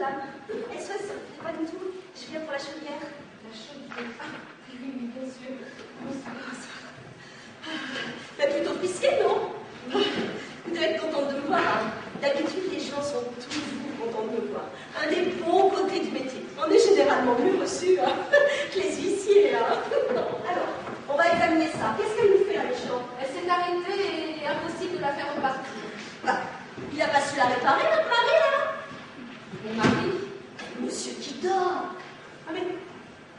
dame. SOS, pas du tout. Je viens pour la chaudière. La chaudière. Ah, oui, bien sûr. Bonsoir. Mais plutôt officiel, non? Vous devez être contente de me voir. Hein. D'habitude, les gens sont toujours contents de me voir. Un des bons côtés du métier. On est généralement mieux reçus hein, que les huissiers. Hein. Alors, on va examiner ça. Qu'est-ce qu'elle nous fait, la méchante? Elle s'est arrêtée et il est impossible de la faire repartir. Bah, il n'a pas su la réparer, notre mari, là? Mon mari? Monsieur qui dort. Ah, mais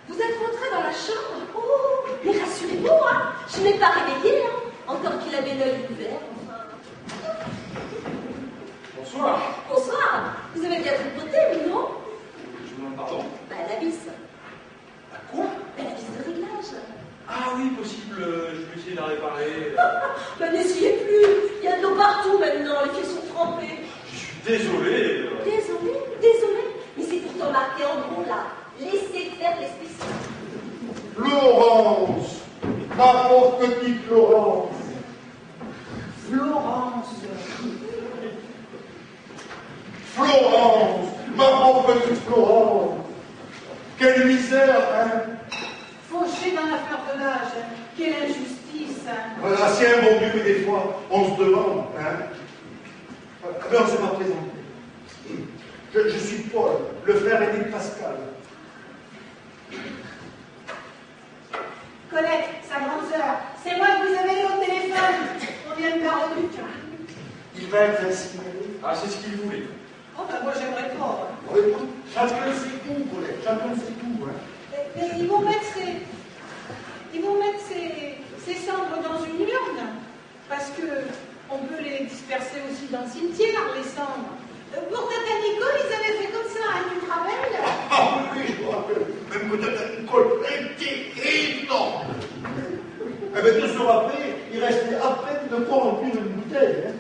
vous êtes rentré dans la chambre? Oh, mais rassurez-vous, hein, je n'ai pas réveillé, hein. Encore qu'il avait l'œil ouvert, enfin. Bonsoir. Bonsoir. Vous avez bien tripoté, oui, non? Je vous demande pardon. Bah, la vis. À quoi? Bah, la vis de réglage. Ah oui, possible. Je vais essayer de la réparer. Bah, n'essayez plus. Il y a de l'eau partout maintenant. Les pieds sont trempés. Je suis désolé. Désolé. Mais c'est pourtant marqué en gros là. Laissez faire les spécialistes. Florence, ma pauvre petite Florence. Florence, ma pauvre petite Florence. Quelle misère, hein? Fauché dans la fleur de l'âge, hein. Quelle injustice, hein. Voilà, si un bon Dieu, mais des fois, on se demande, hein? Mais on ne s'est pas présenté. Je suis Paul, le frère aîné de Pascal. Colette, sa grande sœur, c'est moi que vous avez eu au téléphone. On vient de Garoduc. Il va être incinéré. Ah, c'est ce qu'il voulait. Oh, ben moi j'aimerais pas. Hein. Oui, chacun ses coups, Colette, chacun ses coups, hein. Mais ils vont mettre ces cendres dans une urne. Parce que on peut les disperser aussi dans le cimetière, les cendres. Pour Tata Nicole, ils avaient fait comme ça, hein, tu te rappelles? Ah oui, je me rappelle. Même que Tata Nicole était énorme. Eh bien, 2 jours après, il restait à peine de quoi remplir une bouteille. Hein.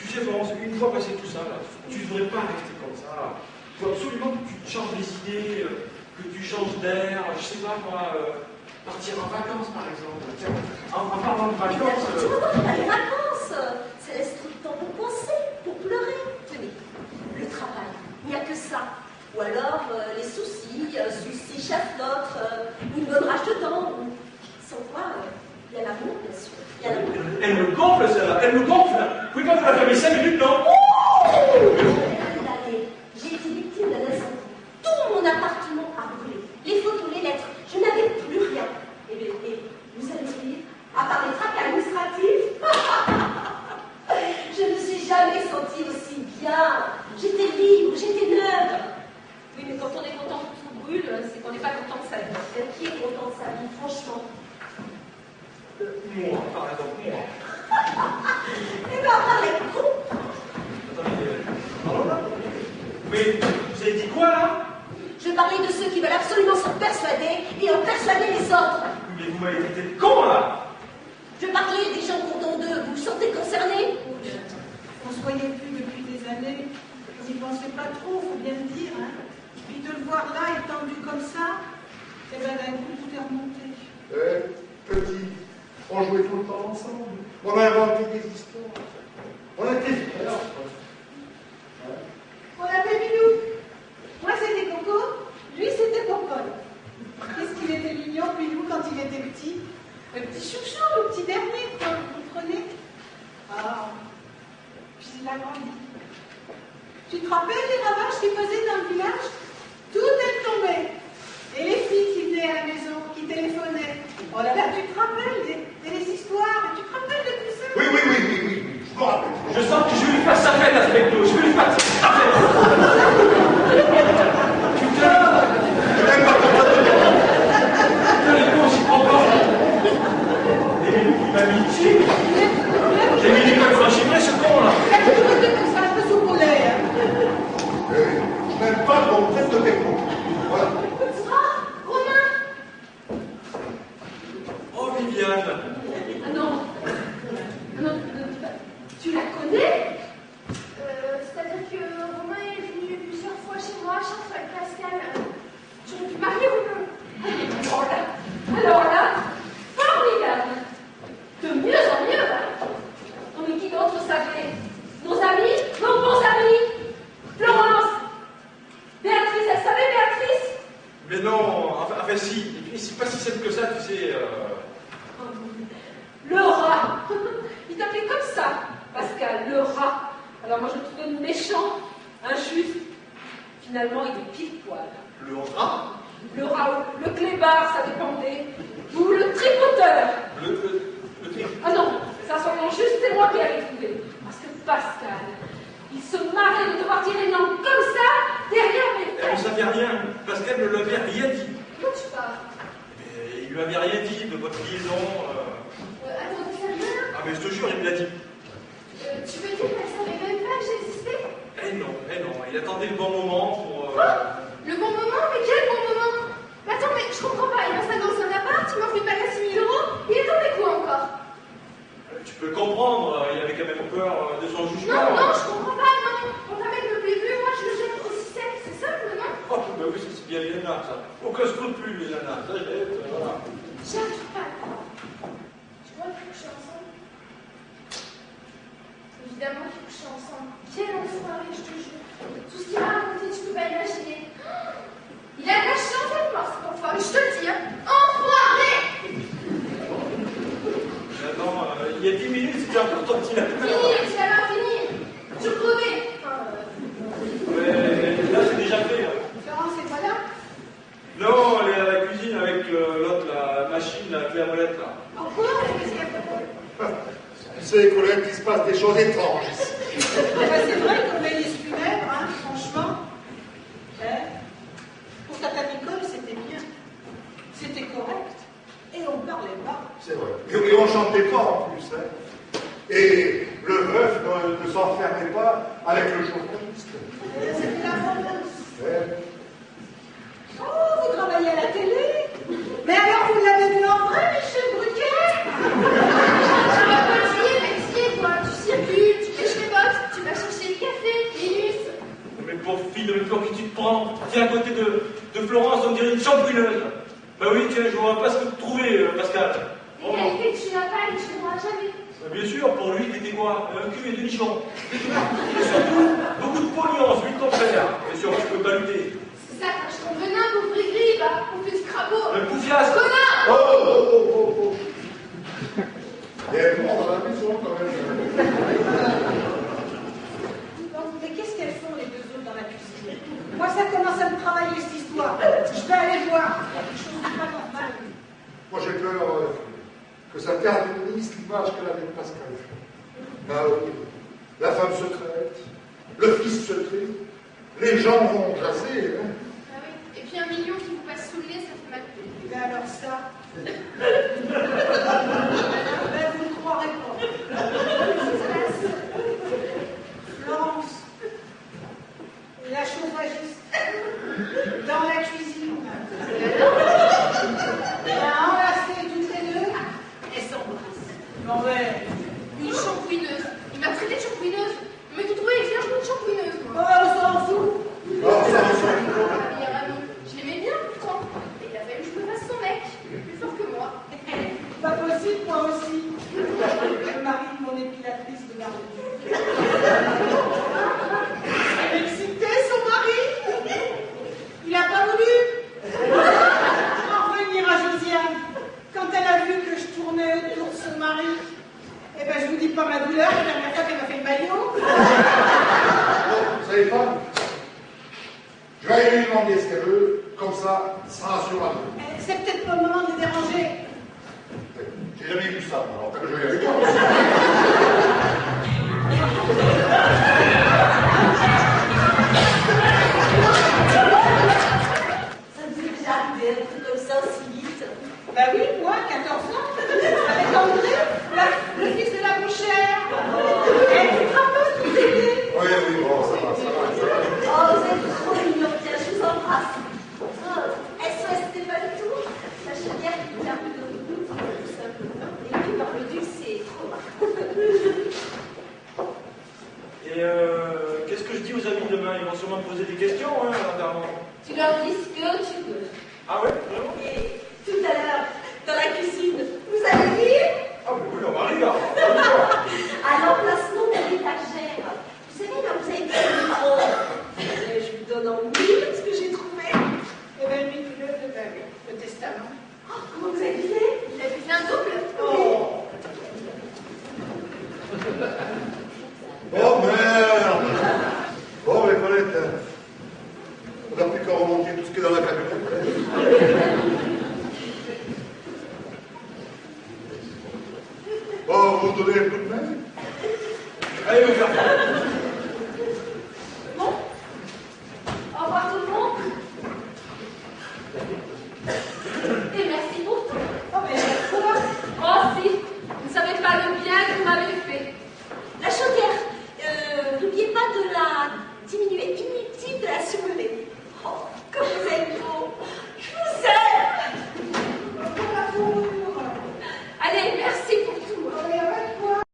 Tu sais, Florence, une fois passé tout ça, là, tu ne devrais pas rester comme ça. Il faut absolument que tu te changes les idées, que tu changes d'air, je sais pas moi, partir en vacances par exemple. Tiens, en parlant de vacances. Les vacances, ça laisse trop de temps pour penser, pour pleurer. Tenez, le travail, il n'y a que ça. Ou alors les soucis, celui-ci chasse l'autre, une bonne rage de dents. Sans quoi, il y a l'amour, bien sûr. Il y a l'amour. Elle me gonfle celle-là, elle me gonfle. Vous pouvez pas vous la fermer 5 minutes, non? J'ai été victime d'un incendie. Tout mon appartement a brûlé. Les photos, les lettres, je n'avais plus rien. Et vous allez dire, à part les tracts administratifs, je ne me suis jamais sentie aussi bien. J'étais libre, j'étais neuve. Oui, mais quand on est content que tout brûle, c'est qu'on n'est pas content de sa vie. Qui est content de sa vie, franchement? Moi, par exemple, moi. Eh bien, à part les cons. Attendez, pardon là? Mais vous avez dit quoi là? Je parlais de ceux qui veulent absolument se persuader et en persuader les autres. Mais vous m'avez dit des cons là! Je parlais des gens contents d'eux. Vous vous sentez concernés? On se voyait plus depuis des années. Vous n'y pensez pas trop, faut bien le dire. Hein. Puis de le voir là, étendu comme ça, et ben d'un coup tout est remonté. Petit, on jouait tout le temps ensemble. On a inventé des histoires. On était frères. On l'appelait Milou. Moi c'était Coco, lui c'était Popol. Qu'est-ce qu'il était mignon, Milou, quand il était petit. Le petit chouchou, le petit dernier, quoi, vous comprenez? Ah, puis il a grandi. Tu te rappelles les ravages qu'il faisait dans le village? Tout est tombé. Et les filles qui venaient à la maison, qui téléphonaient. Oh là là, tu te rappelles des histoires? Tu te rappelles de tout ça? Oui, je me rappelle. Je sens que je vais lui faire sa fête avec nous. Je vais lui faire sa fête. Putain! Je n'aime pas comme ça. Putain, les cons, j'y prends pas. Et il m'a mis ici. J'ai mis l'école franchimée, ce con là. C'est un peu sous poulet, hein. Je n'aime pas qu'on traite de tes mots. Voilà. Romain! Oh, Viviane. Ah non. Non, tu la connais? Alors moi je le trouvais méchant, injuste. Finalement, il est pile poil. Le rat. Le Raoul, le clébard, ça dépendait. Ou le tripoteur. Ah non, ça son nom juste, c'est moi qui l'avais trouvé. Parce que Pascal, il se marrait de devoir tirer une langue comme ça derrière mes Elle ne fesses. savait rien. Pascal ne lui avait rien dit. Pourquoi tu parles? Mais il lui avait rien dit de votre liaison. Attends, t'es sérieux? Ah mais je te jure, il me l'a dit. Tu veux dire qu'elle savait même pas que j'existais? Eh non. Il attendait le bon moment pour... Le bon moment? Mais quel bon moment? Mais attends, mais je comprends pas. Il m'installe dans un appart, il m'offre une bague à 6 000 €. Il est tombé quoi encore? Tu peux comprendre, il avait quand même peur de son jugement. Non, je comprends pas, non. Mon mec me plaît plus, moi je le jette aussi sec, c'est simple, non? Oh, bah oui, ça c'est bien les nanas, ça. Aucun scrupule, les nanas. Ça, voilà. J'arrive pas à croire. Tu vois, il faut coucher ensemble. Évidemment qu'il faut coucher ensemble. Quelle enfoiré, je te jure. Tout ce qu'il m'a raconté, tu peux pas imaginer. Il a de la chance avec moi, cet enfoiré, je te le dis, hein. Enfoiré! Attends, il y a 10 minutes, c'était encore ton petit lapin. Fini, tu l'as pas fini. Je crevais. Mais là, c'est déjà fait. Florence est pas là? Non, elle est à la cuisine avec l'autre, la machine, la clé à molette, là. Encore? Qu'est-ce qu'il y a pour moi? Tu sais, Colette, il se passe des choses étranges ici. C'est vrai qu'on est les funèbres, hein, franchement. Pour Tata Nicole, c'était bien. C'était correct. Et on parlait pas. C'est vrai. Et on chantait pas en plus. Hein. Et le veuf ne s'enfermait pas avec le journaliste. C'était la romance. Ouais. Oh, vous travaillez à la télé? Mais alors vous l'avez vu en vrai, Michel Bruquet? Tu vas pas essayer, toi. Tu circules, tu pêches les bottes, tu vas chercher le café, Linus. Mais pauvre fille, mais pour qui tu te prends? Tiens, à côté de Florence, on dirait une champouineuse. Bah oui, tiens, je vois pas ce que tu trouvais, Pascal. Les qualités que tu n'as pas et que tu n'auras jamais. Bien sûr, pour lui, t'étais quoi? Un cul et deux nichons. Et surtout, beaucoup de pognon, celui de ton frère. Bien sûr, tu peux pas lutter. C'est ça, quand je tombe venin, pauvre gris, bah, on fait du crapaud. Un poufiasque. Connard! Oh. Il y a un monde dans la maison quand même. Non, mais qu'est-ce qu'elles font les deux autres dans la cuisine? Moi, ça commence à me travailler cette histoire. Je vais aller voir. Quelque chose de pas normal. Moi j'ai peur que ça ternisse l'image qu'elle avait de Pascal. Ah oui, la femme secrète, le fils secret, les gens vont jaser. Hein. Ah oui, et puis 1 million qui vous passe sous le nez, ça fait mal. Mais alors ça, ben, vous ne croirez pas. Florence, la chauffagiste, dans la cuisine, elle a enlacé toutes les deux, elles s'embrassent. Bon ouais. Une champouineuse. Il m'a traité de champouineuse. Mais tu trouvais clairement une champouineuse, Oh, moi. on s'en fout. Non, ça, Il y a Ramon. Je l'aimais bien pourtant. Et il a fallu que je me fasse son mec. Plus fort que moi. Pas possible, moi aussi. Le mari de mon épilatrice de Marseille. Elle excitait son mari. Il n'a pas voulu. En revenir à Josiane, quand elle a vu que je tournais autour de son mari, eh ben je vous dis pas ma douleur, la dernière fois qu'elle m'a fait le maillot. vous savez pas? Je vais aller lui demander ce qu'elle veut, comme ça rassure un peu. C'est peut-être pas le moment de les déranger. J'ai jamais vu ça, alors que je vais aller voir. Ça me fait déjà arriver un truc comme ça aussi vite. Ben oui, moi, 14 ans, avec André, le fils de la bouchère. Elle ne fera pas tout aider. Oui, bon, ça va. Oh, vous êtes trop mignons, tiens, je vous embrasse. Oh, SOS Stéphane Tour, la chaudière qui vous a plus de tout simplement. Et puis dans le duc, c'est trop marrant. Et qu'est-ce que je dis aux amis demain? Ils vont sûrement me poser des questions, hein, notamment. Tu leur dis ce que tu veux. Ah ouais, vraiment? Et tout à l'heure, dans la cuisine, vous allez dire Ah mais oui, on va rire. à l'emplacement de l'étagère. Vous savez, là, vous avez fait le micro. Je vous donne en mille ce que j'ai trouvé. Eh ben, le testament. Oh, comment vous avez fait? Il a fait un double. Oh. Bon, mais allez me faire bien.